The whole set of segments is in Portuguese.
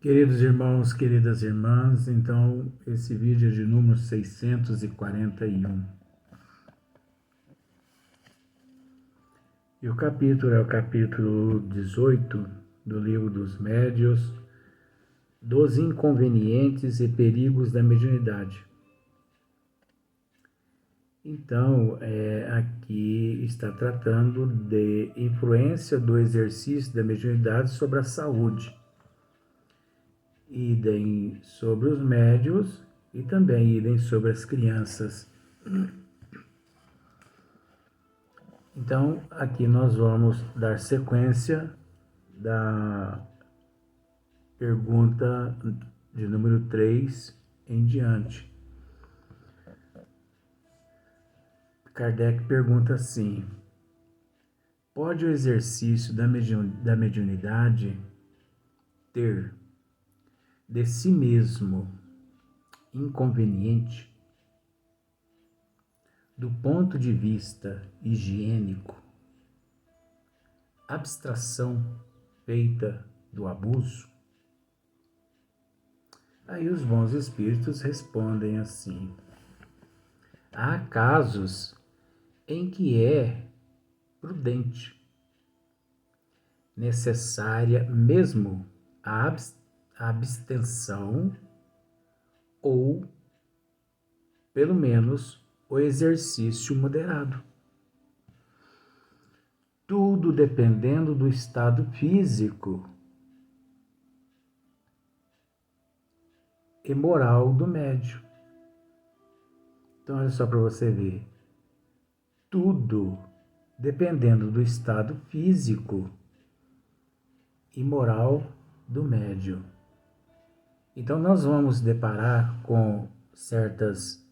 Queridos irmãos, queridas irmãs, então esse vídeo é de número 641. E o capítulo é o capítulo 18 do Livro dos Médiuns, dos inconvenientes e perigos da mediunidade. Então, aqui está tratando de influência do exercício da mediunidade sobre a saúde. Idem sobre os médios e também idem sobre as crianças. Então, aqui nós vamos dar sequência da pergunta de número 3 em diante. Kardec pergunta assim: pode o exercício da mediunidade ter de si mesmo inconveniente do ponto de vista higiênico, abstração feita do abuso? Aí os bons espíritos respondem assim: há casos em que é prudente, necessária mesmo a abstenção ou, pelo menos, o exercício moderado. Tudo dependendo do estado físico e moral do médium. Então, olha só para você ver. Tudo dependendo do estado físico e moral do médium. Então, nós vamos deparar com certas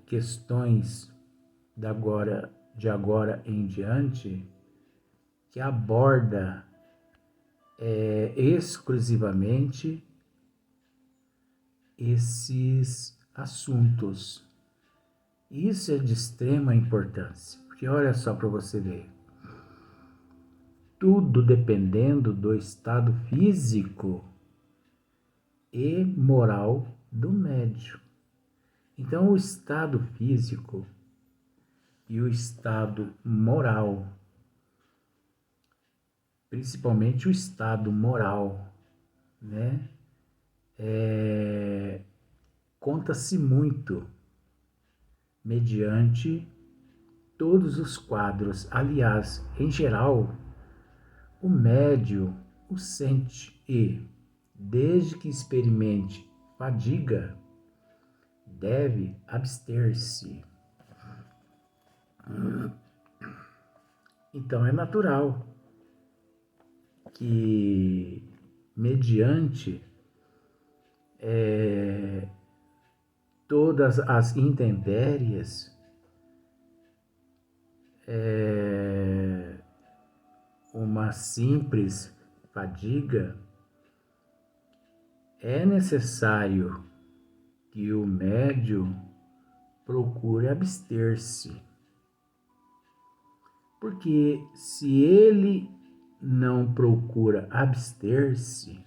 questões de agora em diante que aborda exclusivamente esses assuntos. Isso é de extrema importância, porque olha só para você ver. Tudo dependendo do estado físico e moral do médium. Então, o estado físico e o estado moral, principalmente o estado moral, né? Conta-se muito mediante todos os quadros. Aliás, em geral, o médium o sente e, desde que experimente fadiga, deve abster-se. Então é natural que, mediante todas as intempéries, uma simples fadiga, é necessário que o médium procure abster-se. Porque se ele não procura abster-se,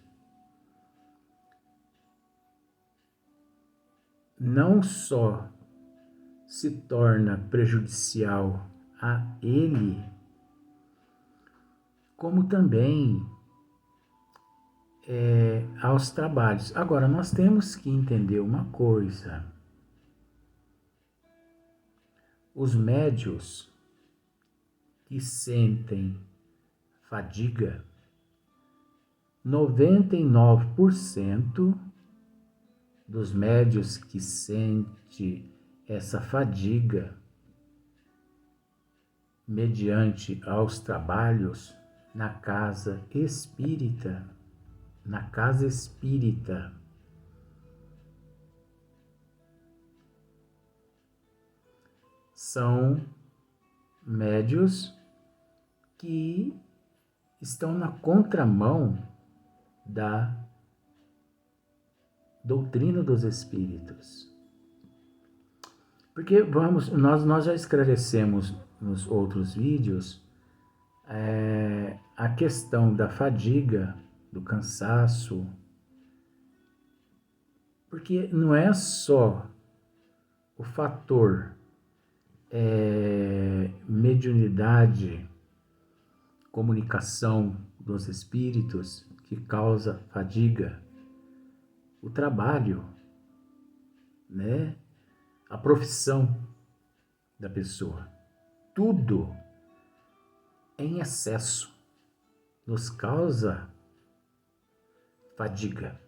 não só se torna prejudicial a ele, como também aos trabalhos. Agora, nós temos que entender uma coisa. Os médios que sentem fadiga, 99% dos médios que sentem essa fadiga mediante aos trabalhos na casa espírita, são médios que estão na contramão da doutrina dos espíritos. Porque nós já esclarecemos nos outros vídeos a questão da fadiga do cansaço. Porque não é só o fator mediunidade, comunicação dos espíritos que causa fadiga. O trabalho, né? A profissão da pessoa. Tudo em excesso nos causa fadiga.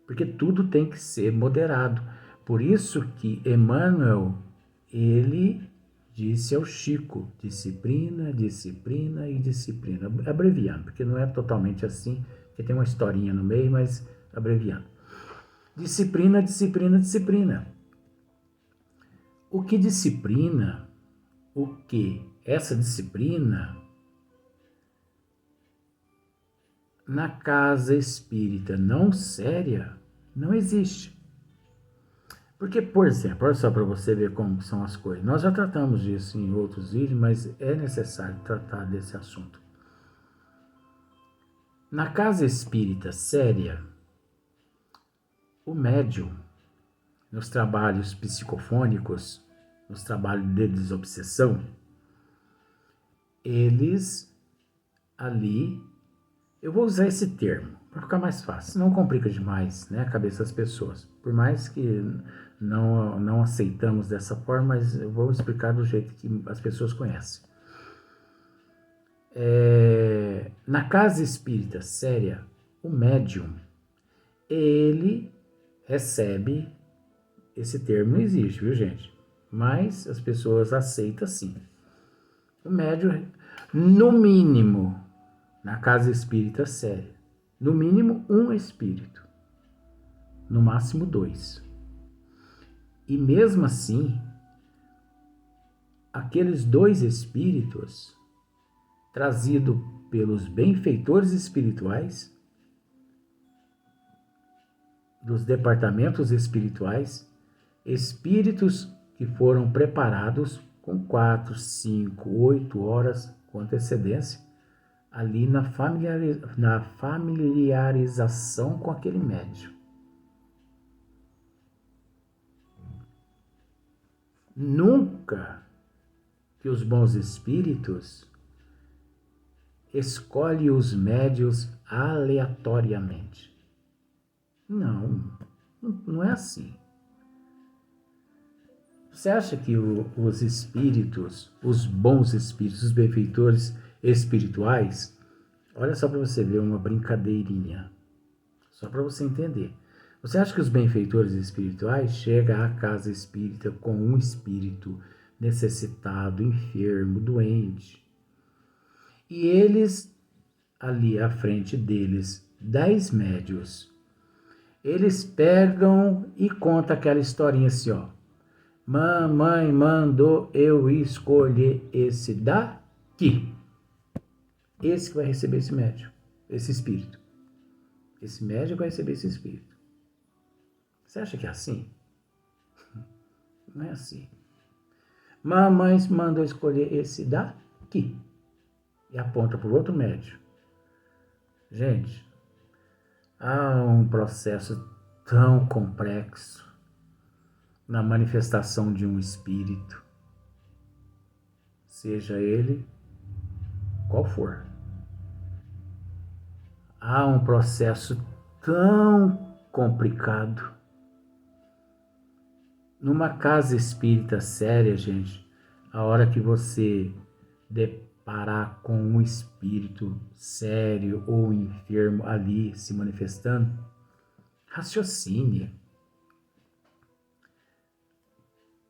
Porque tudo tem que ser moderado. Por isso que Emmanuel, ele disse ao Chico, disciplina, disciplina e disciplina. Abreviando, porque não é totalmente assim, porque tem uma historinha no meio, mas abreviando. Disciplina, disciplina, disciplina. O que disciplina? O que? Essa disciplina, na casa espírita não séria, não existe. Porque, por exemplo, olha só para você ver como são as coisas. Nós já tratamos disso em outros vídeos, mas é necessário tratar desse assunto. Na casa espírita séria, o médium, nos trabalhos psicofônicos, nos trabalhos de desobsessão, eles ali, eu vou usar esse termo para ficar mais fácil, não complica demais, né, a cabeça das pessoas. Por mais que não aceitamos dessa forma, mas eu vou explicar do jeito que as pessoas conhecem. Na casa espírita séria, o médium, ele recebe, esse termo não existe, viu gente? Mas as pessoas aceitam sim. O médium, no mínimo, na casa espírita séria, no mínimo um espírito, no máximo 2. E mesmo assim, aqueles 2 espíritos, trazidos pelos benfeitores espirituais, dos departamentos espirituais, espíritos que foram preparados com 4, 5, 8 horas com antecedência, ali na familiarização com aquele médium. Nunca que os bons espíritos escolhem os médios aleatoriamente. Não é assim. Você acha que os espíritos, os bons espíritos, os benfeitores espirituais, olha só para você ver uma brincadeirinha, só para você entender. Você acha que os benfeitores espirituais chegam à casa espírita com um espírito necessitado, enfermo, doente, e eles, ali à frente deles, 10 médios, eles pegam e contam aquela historinha assim, ó. Mamãe mandou eu escolher esse daqui. Esse que vai receber esse médium, esse espírito. Esse médium vai receber esse espírito. Você acha que é assim? Não é assim. Mamãe mandou escolher esse daqui. E aponta para o outro médium. Gente, há um processo tão complexo na manifestação de um espírito, seja ele qual for. Há um processo tão complicado. Numa casa espírita séria, gente, a hora que você deparar com um espírito sério ou enfermo ali se manifestando, raciocine.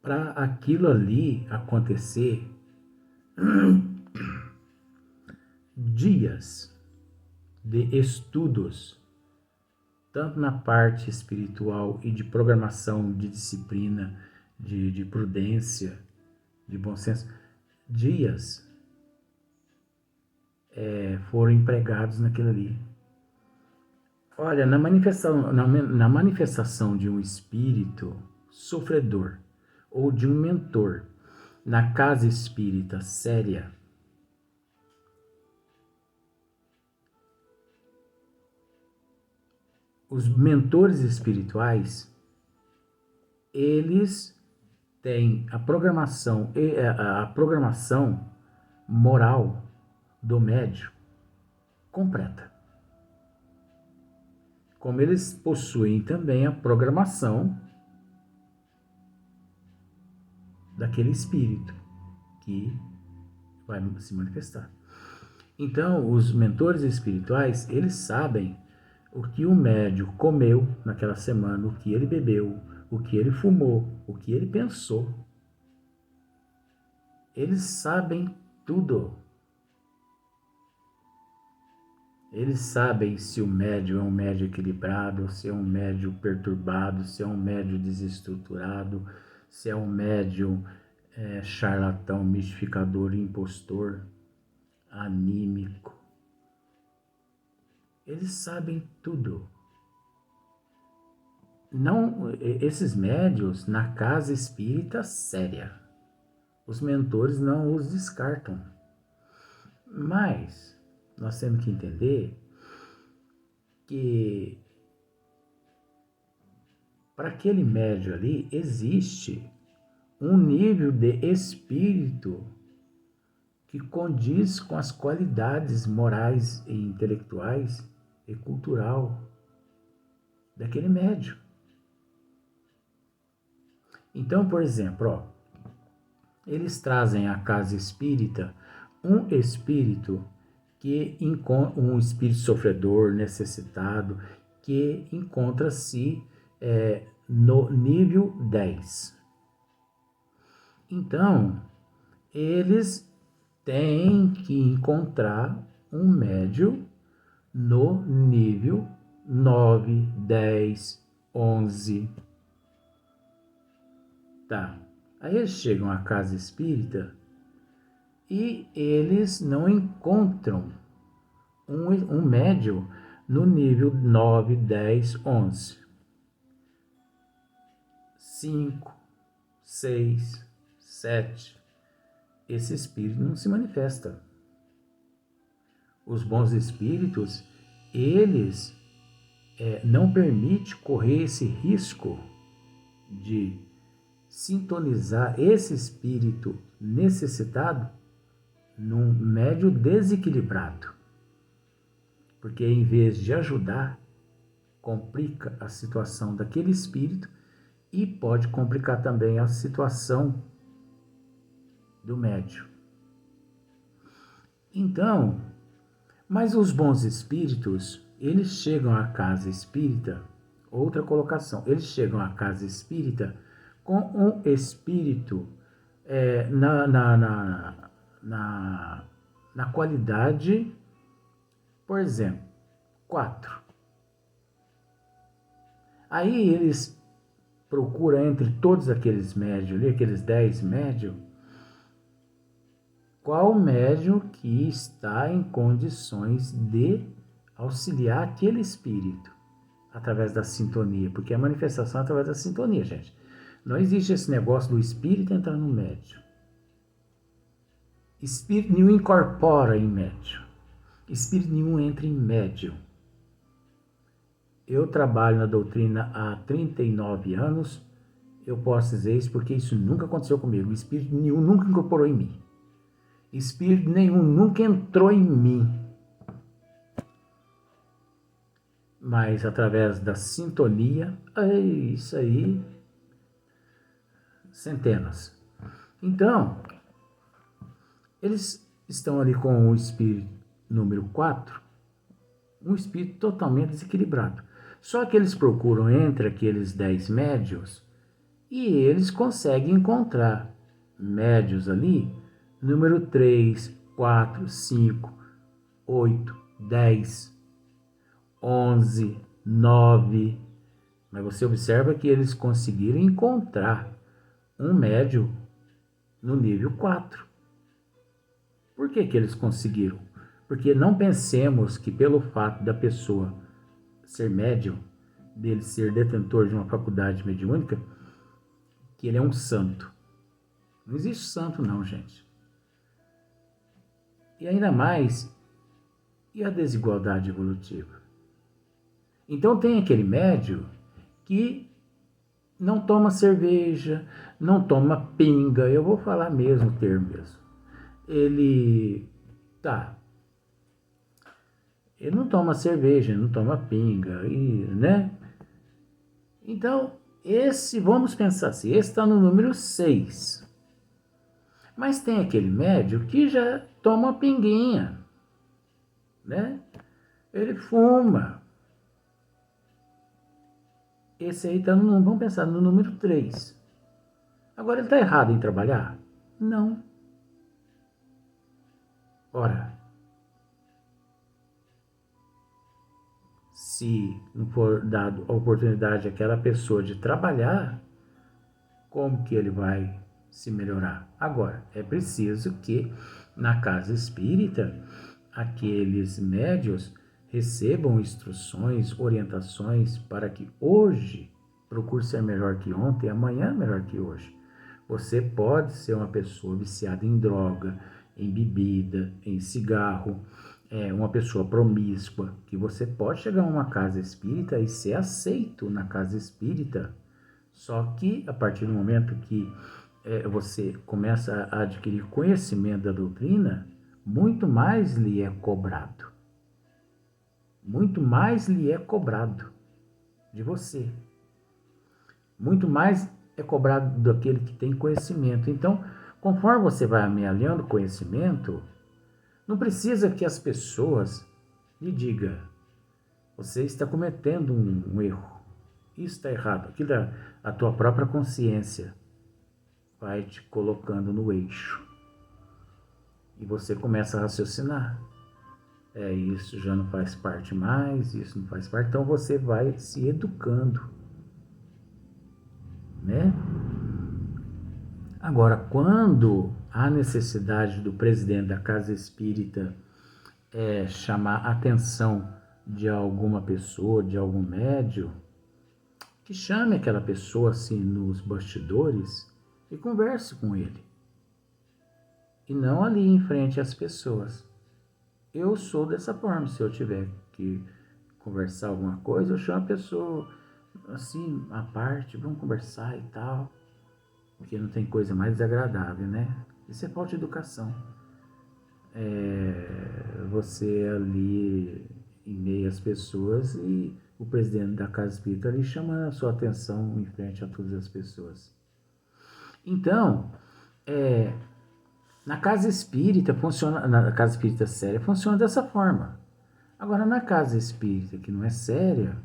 Para aquilo ali acontecer, dias de estudos, tanto na parte espiritual e de programação, de disciplina, de prudência, de bom senso, dias foram empregados naquilo ali. Olha, na manifestação de um espírito sofredor, ou de um mentor na casa espírita séria, os mentores espirituais, eles têm a programação moral do médium completa. Como eles possuem também a programação daquele espírito que vai se manifestar. Então, os mentores espirituais, eles sabem o que o médium comeu naquela semana, o que ele bebeu, o que ele fumou, o que ele pensou. Eles sabem tudo. Eles sabem se o médium é um médium equilibrado, se é um médium perturbado, se é um médium desestruturado, se é um médium charlatão, mistificador, impostor, anímico. Eles sabem tudo. Não, esses médiuns na casa espírita séria, os mentores não os descartam. Mas nós temos que entender que para aquele médium ali existe um nível de espírito que condiz com as qualidades morais e intelectuais e cultural daquele médium. Então, por exemplo, eles trazem à casa espírita um espírito um espírito sofredor, necessitado, que encontra-se no nível 10. Então, eles têm que encontrar um médium no nível 9, 10, 11. Tá. Aí eles chegam à casa espírita e eles não encontram um médium no nível 9, 10, 11. 5, 6, 7. Esse espírito não se manifesta. Os bons espíritos, eles não permitem correr esse risco de sintonizar esse espírito necessitado num médium desequilibrado. Porque em vez de ajudar, complica a situação daquele espírito e pode complicar também a situação do médium. Então, mas os bons espíritos, eles chegam à casa espírita, outra colocação, eles chegam à casa espírita com um espírito na qualidade, por exemplo, 4. Aí eles procuram entre todos aqueles médios ali, aqueles 10 médios, qual médium que está em condições de auxiliar aquele espírito através da sintonia, porque a manifestação é através da sintonia, gente. Não existe esse negócio do espírito entrar no médium. Espírito nenhum incorpora em médium. Espírito nenhum entra em médium. Eu trabalho na doutrina há 39 anos, eu posso dizer isso porque isso nunca aconteceu comigo. Espírito nenhum nunca incorporou em mim. Espírito nenhum nunca entrou em mim. Mas através da sintonia, isso aí, centenas. Então, eles estão ali com o espírito número 4, um espírito totalmente desequilibrado. Só que eles procuram entre aqueles 10 médios e eles conseguem encontrar médios ali, número 3, 4, 5, 8, 10, 11, 9. Mas você observa que eles conseguiram encontrar um médio no nível 4. Por que eles conseguiram? Porque não pensemos que pelo fato da pessoa ser médium, dele ser detentor de uma faculdade mediúnica, que ele é um santo. Não existe santo não, gente. E ainda mais, e a desigualdade evolutiva? Então tem aquele médium que não toma cerveja, não toma pinga, eu vou falar mesmo o termo mesmo. Ele ele não toma cerveja, não toma pinga, né? Então, vamos pensar assim, esse está no número 6. Mas tem aquele médium que já toma pinguinha, né? Ele fuma. Esse aí está no, vamos pensar, no número 3. Agora, ele está errado em trabalhar? Não. Ora, se não for dado a oportunidade àquela pessoa de trabalhar, como que ele vai se melhorar? Agora, é preciso que na casa espírita aqueles médios recebam instruções, orientações para que hoje procure ser melhor que ontem, amanhã melhor que hoje. Você pode ser uma pessoa viciada em droga, em bebida, em cigarro, uma pessoa promíscua, que você pode chegar a uma casa espírita e ser aceito na casa espírita. Só que a partir do momento que você começa a adquirir conhecimento da doutrina, muito mais lhe é cobrado. Muito mais lhe é cobrado de você. Muito mais é cobrado daquele que tem conhecimento. Então, conforme você vai amealhando conhecimento, não precisa que as pessoas lhe digam: você está cometendo um erro, isso está errado. Aquilo é a tua própria consciência vai te colocando no eixo. E você começa a raciocinar. Isso já não faz parte mais, isso não faz parte. Então você vai se educando, né? Agora, quando há necessidade do presidente da casa espírita chamar a atenção de alguma pessoa, de algum médium, que chame aquela pessoa assim nos bastidores e converse com ele. E não ali em frente às pessoas. Eu sou dessa forma. Se eu tiver que conversar alguma coisa, eu chamo a pessoa assim, à parte, vamos conversar e tal. Porque não tem coisa mais desagradável, né? Isso é falta de educação. Você ali em meio às pessoas e o presidente da casa espírita ali chama a sua atenção em frente a todas as pessoas. Então, na casa espírita funciona, na casa espírita séria funciona dessa forma. Agora, na casa espírita que não é séria,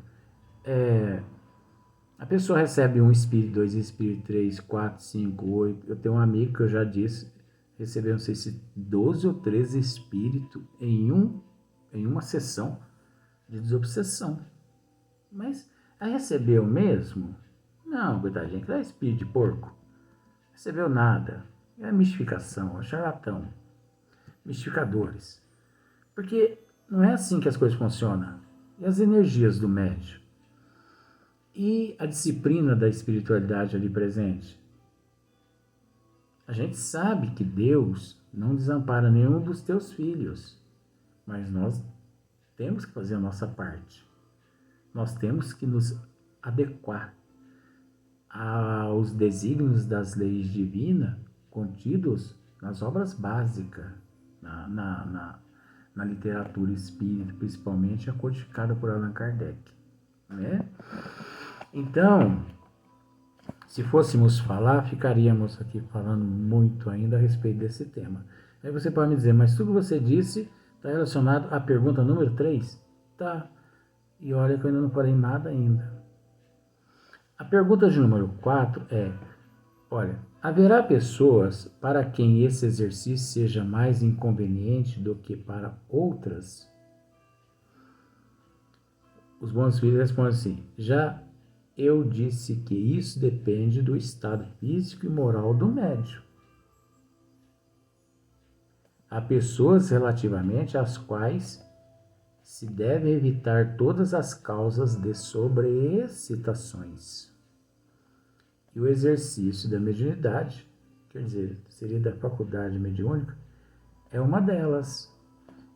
a pessoa recebe um espírito, 2 espíritos, 3, 4, 5, 8. Eu tenho um amigo que eu já disse, recebeu, não sei se 12 ou 13 espíritos em uma sessão de desobsessão. Mas recebeu mesmo? Não, coitadinho, que é espírito de porco. Recebeu nada. É mistificação, é charlatão. Mistificadores. Porque não é assim que as coisas funcionam. E as energias do médium? E a disciplina da espiritualidade ali presente? A gente sabe que Deus não desampara nenhum dos teus filhos. Mas nós temos que fazer a nossa parte. Nós temos que nos adequar aos desígnios das leis divinas contidos nas obras básicas, na literatura espírita, principalmente a codificada por Allan Kardec, né? Então, se fôssemos falar, ficaríamos aqui falando muito ainda a respeito desse tema. Aí você pode me dizer, mas tudo que você disse está relacionado à pergunta número 3? Tá. E olha que eu ainda não falei nada ainda. A pergunta de número 4 é, olha, haverá pessoas para quem esse exercício seja mais inconveniente do que para outras? Os bons espíritos respondem assim, já eu disse que isso depende do estado físico e moral do médium. Há pessoas relativamente às quais se deve evitar todas as causas de sobreexcitações. E o exercício da mediunidade, quer dizer, seria da faculdade mediúnica, é uma delas.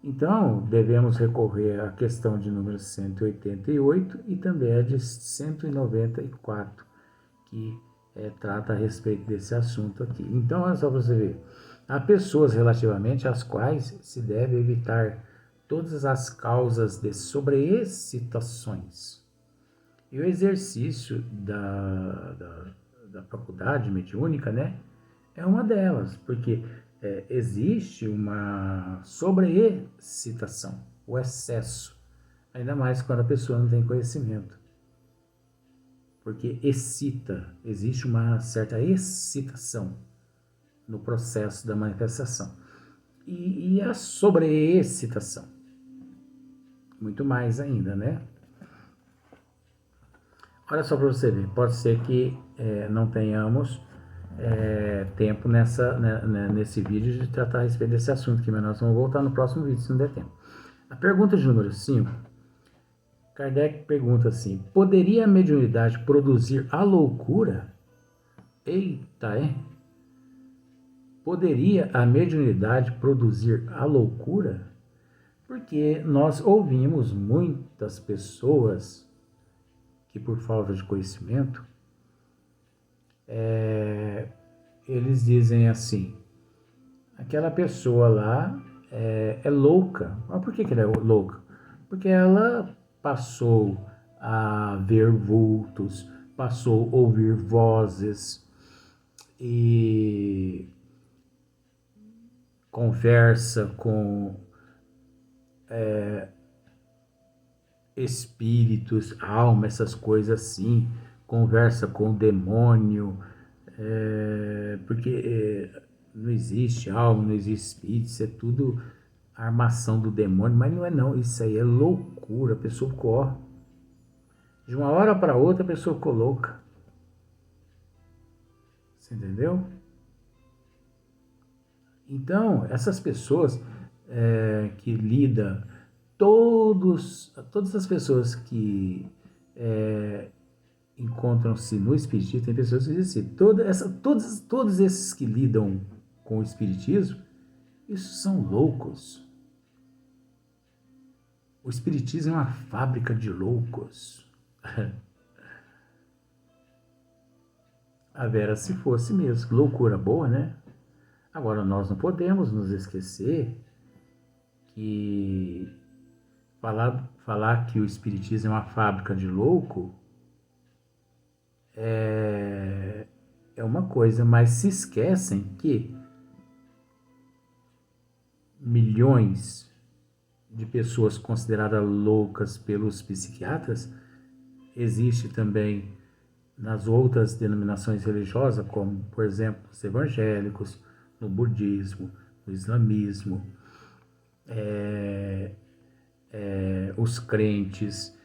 Então, devemos recorrer à questão de número 188 e também a de 194, que trata a respeito desse assunto aqui. Então, olha só para você ver. Há pessoas relativamente às quais se deve evitar todas as causas de sobreexcitações. E o exercício da faculdade mediúnica, né, é uma delas, porque existe uma sobreexcitação, o excesso, ainda mais quando a pessoa não tem conhecimento. Porque excita, existe uma certa excitação no processo da manifestação. E a sobreexcitação, muito mais ainda, né? Olha só para você ver, pode ser que não tenhamos tempo nesse vídeo de tratar a respeito desse assunto aqui, mas nós vamos voltar no próximo vídeo se não der tempo. A pergunta de número 5, Kardec pergunta assim: poderia a mediunidade produzir a loucura? Eita, Poderia a mediunidade produzir a loucura? Porque nós ouvimos muitas pessoas que, por falta de conhecimento, eles dizem assim: aquela pessoa lá é louca. Mas por que ela é louca? Porque ela passou a ver vultos, passou a ouvir vozes e conversa com espíritos, alma, essas coisas assim, conversa com o demônio, porque não existe alma, não existe espírito, isso é tudo armação do demônio, mas não é não, isso aí é loucura, a pessoa corre. De uma hora para outra a pessoa coloca. Você entendeu? Então, essas pessoas que lidam, todas as pessoas que encontram-se no espiritismo, tem pessoas que dizem assim, todos esses que lidam com o espiritismo, isso são loucos. O espiritismo é uma fábrica de loucos. A Vera, se fosse mesmo, loucura boa, né? Agora, nós não podemos nos esquecer que falar que o espiritismo é uma fábrica de louco é uma coisa, mas se esquecem que milhões de pessoas consideradas loucas pelos psiquiatras existe também nas outras denominações religiosas, como, por exemplo, os evangélicos, no budismo, no islamismo, os crentes,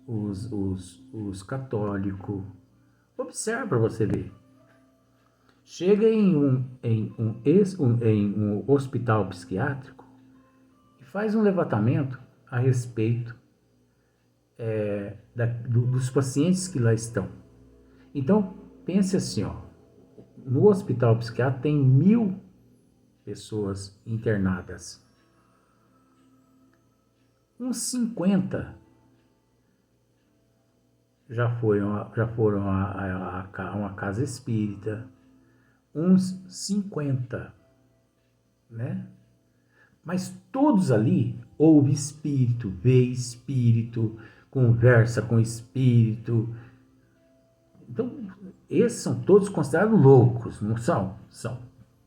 os católicos. Observe para você ver. Chega em um hospital psiquiátrico e faz um levantamento a respeito dos pacientes que lá estão. Então, pense assim, no hospital psiquiátrico tem 1000 pessoas internadas. Uns 50 já foram a uma casa espírita. Uns 50, né? Mas todos ali ouvem espírito, vê espírito, conversa com espírito. Então, esses são todos considerados loucos, não são? São,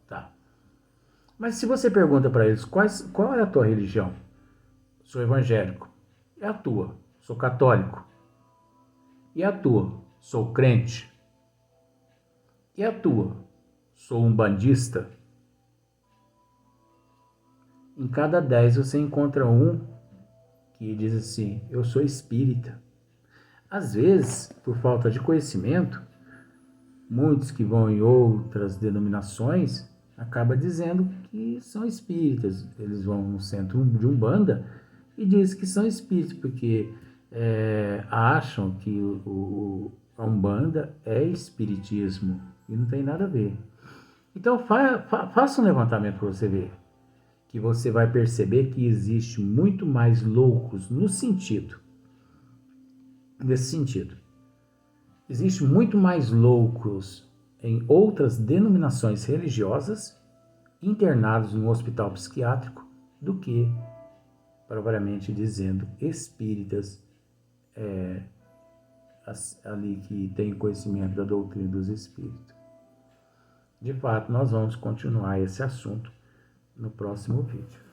tá? Mas se você pergunta para eles qual é a tua religião? Sou evangélico. É a tua? Sou católico. E a tua? Sou crente. E a tua? Sou umbandista. Em cada 10 você encontra um que diz assim: eu sou espírita. Às vezes, por falta de conhecimento, muitos que vão em outras denominações acabam dizendo que são espíritas. Eles vão no centro de Umbanda e dizem que são espíritas, porque acham que a Umbanda é espiritismo e não tem nada a ver. Então faça um levantamento para você ver. que você vai perceber que existe muito mais loucos nesse sentido. Existe muito mais loucos em outras denominações religiosas internados no hospital psiquiátrico do que, propriamente dizendo, espíritas ali que têm conhecimento da doutrina dos espíritos. De fato, nós vamos continuar esse assunto no próximo vídeo.